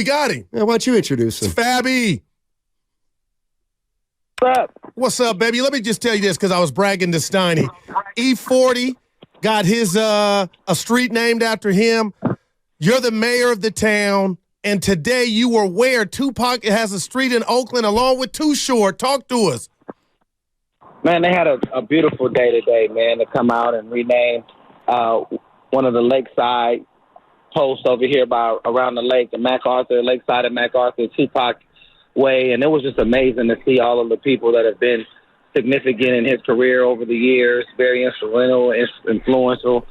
We got him. Yeah, why don't you introduce him? It's Fabby. What's up? What's up, baby? Let me just tell you this because I was bragging to Steiny. E40 got his a street named after him. You're the mayor of the town, and today you were where? Tupac has a street in Oakland along with Too Short. Talk to us. Man, they had a beautiful day today, man, to come out and rename one of the lakeside posts over here around the lake, the MacArthur, lakeside of MacArthur, Tupac Way. And it was just amazing to see all of the people that have been significant in his career over the years, very instrumental, influential.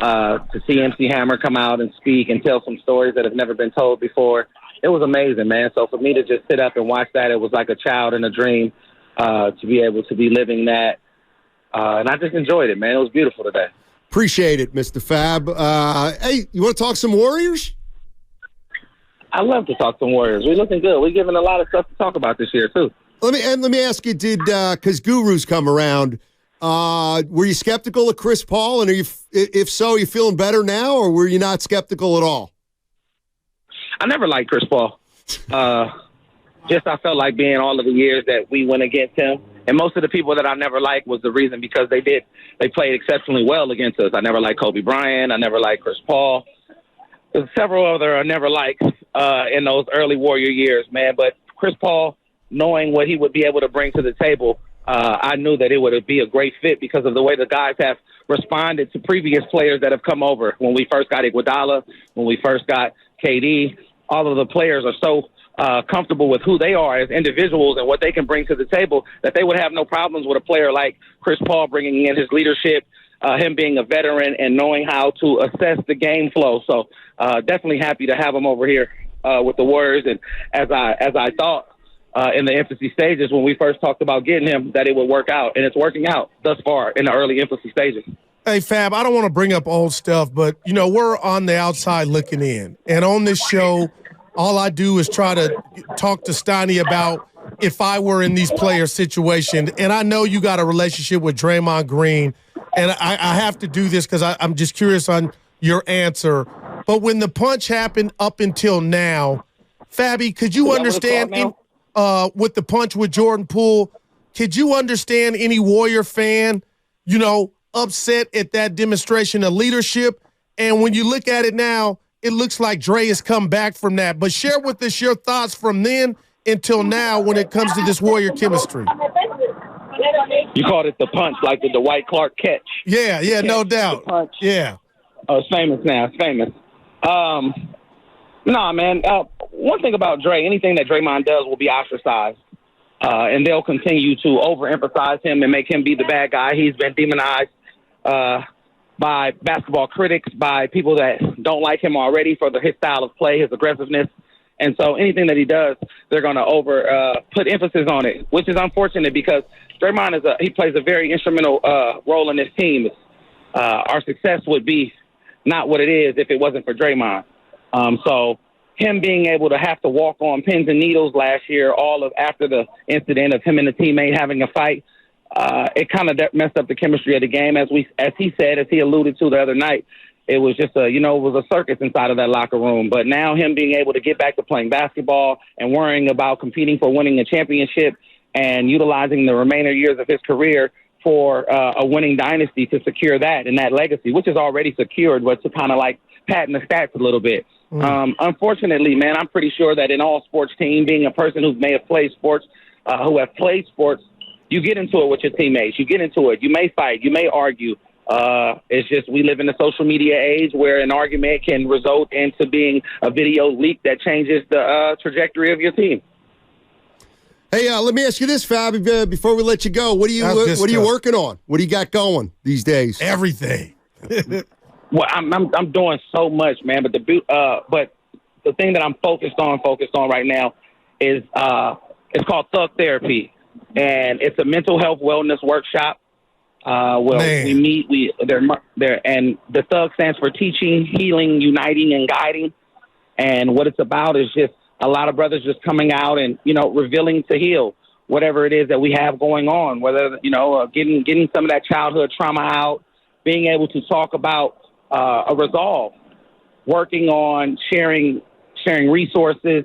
To see MC Hammer come out and speak and tell some stories that have never been told before. It was amazing, man. So for me to just sit up and watch that, it was like a child in a dream to be able to be living that. And I just enjoyed it, man. It was beautiful today. Appreciate it, Mr. Fab. Hey, you want to talk some Warriors? I love to talk some Warriors. We're looking good. We're giving a lot of stuff to talk about this year, too. Let me ask you, because Guru's come around, were you skeptical of Chris Paul? And if so, are you feeling better now, or were you not skeptical at all? I never liked Chris Paul. I felt like being all of the years that we went against him. And most of the people that I never liked was the reason because they played exceptionally well against us. I never liked Kobe Bryant. I never liked Chris Paul. There's several other I never liked in those early Warrior years, man. But Chris Paul, knowing what he would be able to bring to the table, I knew that it would be a great fit because of the way the guys have responded to previous players that have come over. When we first got Iguodala, when we first got KD, all of the players are so comfortable with who they are as individuals and what they can bring to the table that they would have no problems with a player like Chris Paul bringing in his leadership, him being a veteran and knowing how to assess the game flow. So definitely happy to have him over here with the Warriors. And as I thought, in the infancy stages when we first talked about getting him, that it would work out, and it's working out thus far in the early infancy stages. Hey, Fab, I don't want to bring up old stuff, but, we're on the outside looking in. And on this show, all I do is try to talk to Steiny about if I were in these player situations. And I know you got a relationship with Draymond Green, and I have to do this because I'm just curious on your answer. But when the punch happened up until now, Fabby, could you understand with the punch with Jordan Poole, could you understand any Warrior fan, upset at that demonstration of leadership? And when you look at it now, it looks like Dre has come back from that. But share with us your thoughts from then until now when it comes to this Warrior chemistry. You called it the punch, like the Dwight Clark catch. Yeah, no doubt. The punch. Yeah. Oh, it's famous now. It's famous. Nah, man. One thing about Dre, anything that Draymond does will be ostracized. And they'll continue to overemphasize him and make him be the bad guy. He's been demonized by basketball critics, by people that don't like him already for his style of play, his aggressiveness. And so anything that he does, they're going to put emphasis on it, which is unfortunate because Draymond he plays a very instrumental role in this team. Our success would be not what it is if it wasn't for Draymond. So him being able to have to walk on pins and needles last year, after the incident of him and the teammate having a fight, it kind of messed up the chemistry of the game. As he alluded to the other night, it was just it was a circus inside of that locker room. But now him being able to get back to playing basketball and worrying about competing for winning a championship and utilizing the remainder years of his career for a winning dynasty to secure that and that legacy, which is already secured, but to kind of like patent the stats a little bit. Unfortunately, man, I'm pretty sure that in all sports team, being a person who may have played sports, you get into it with your teammates. You get into it. You may fight. You may argue. It's just we live in a social media age where an argument can result into being a video leak that changes the trajectory of your team. Hey, let me ask you this, Fabby, before we let you go. What are you working on? What do you got going these days? Everything. Well, I'm doing so much, man. But the thing that I'm focused on right now is it's called Thug Therapy, and it's a mental health wellness workshop. We meet. And the Thug stands for teaching, healing, uniting, and guiding. And what it's about is just a lot of brothers just coming out and revealing to heal whatever it is that we have going on. Whether getting some of that childhood trauma out, being able to talk about a resolve, working on sharing sharing resources,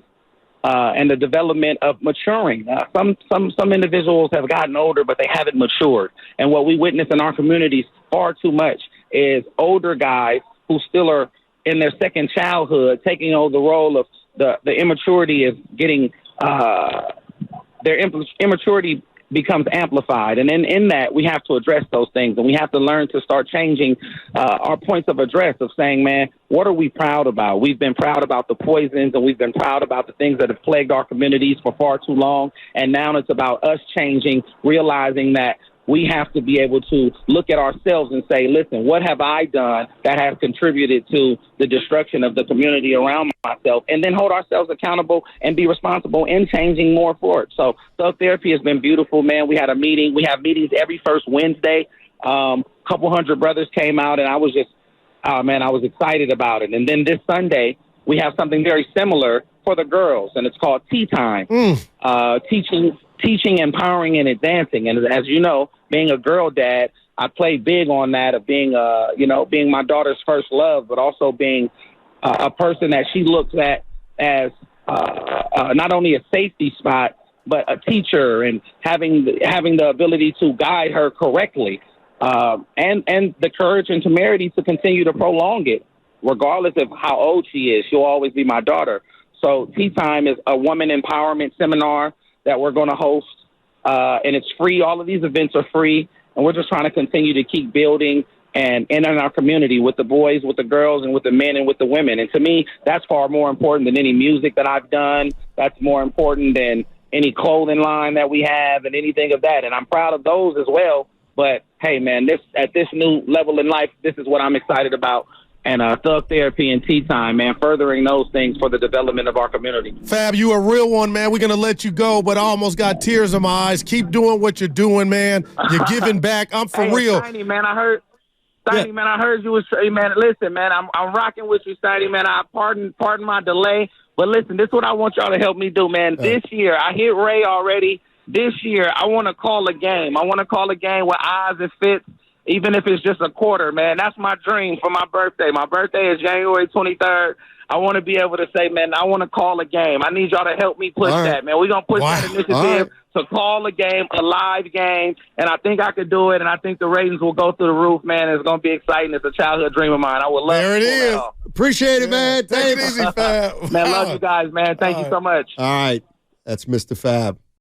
and the development of maturing. Some individuals have gotten older, but they haven't matured. And what we witness in our communities far too much is older guys who still are in their second childhood taking over the role of the immaturity is getting their immaturity becomes amplified. And in that, we have to address those things, and we have to learn to start changing our points of address of saying, man, what are we proud about? We've been proud about the poisons, and we've been proud about the things that have plagued our communities for far too long. And now it's about us changing, realizing that we have to be able to look at ourselves and say, listen, what have I done that has contributed to the destruction of the community around myself? And then hold ourselves accountable and be responsible in changing more for it. So Thug Therapy has been beautiful, man. We had a meeting. We have meetings every first Wednesday. Couple hundred brothers came out, and I was just, I was excited about it. And then this Sunday, we have something very similar for the girls, and it's called Tea Time, teaching, empowering, and advancing. And as you know, being a girl dad, I play big on that of being, being my daughter's first love, but also being a person that she looks at as not only a safety spot, but a teacher, and having the ability to guide her correctly, and the courage and temerity to continue to prolong it, regardless of how old she is. She'll always be my daughter. So Tea Time is a woman empowerment seminar that we're going to host, and it's free. All of these events are free, and we're just trying to continue to keep building and in our community with the boys, with the girls, and with the men and with the women. And to me, that's far more important than any music that I've done. That's more important than any clothing line that we have and anything of that. And I'm proud of those as well. But, hey, man, at this new level in life, this is what I'm excited about. And Thug Therapy and Tea Time, man, furthering those things for the development of our community. Fab, you a real one, man. We're going to let you go, but I almost got tears in my eyes. Keep doing what you're doing, man. You're giving back. I'm for real. Steiny, man, I heard you was, man, listen, man, I'm rocking with you, Steiny, man. I pardon my delay. But listen, this is what I want y'all to help me do, man. This year, I hit Ray already. This year, I want to call a game. I want to call a game with eyes and fits. Even if it's just a quarter, man. That's my dream for my birthday. My birthday is January 23rd. I want to be able to say, man, I want to call a game. I need y'all to help me push that, man. We're going to push that initiative to call a game, a live game, and I think I could do it, and I think the ratings will go through the roof, man. It's going to be exciting. It's a childhood dream of mine. I would love There it is. Appreciate it, man. Take it easy, Fab. Man, love you guys, man. Thank you so much. All right. That's Mr. Fab.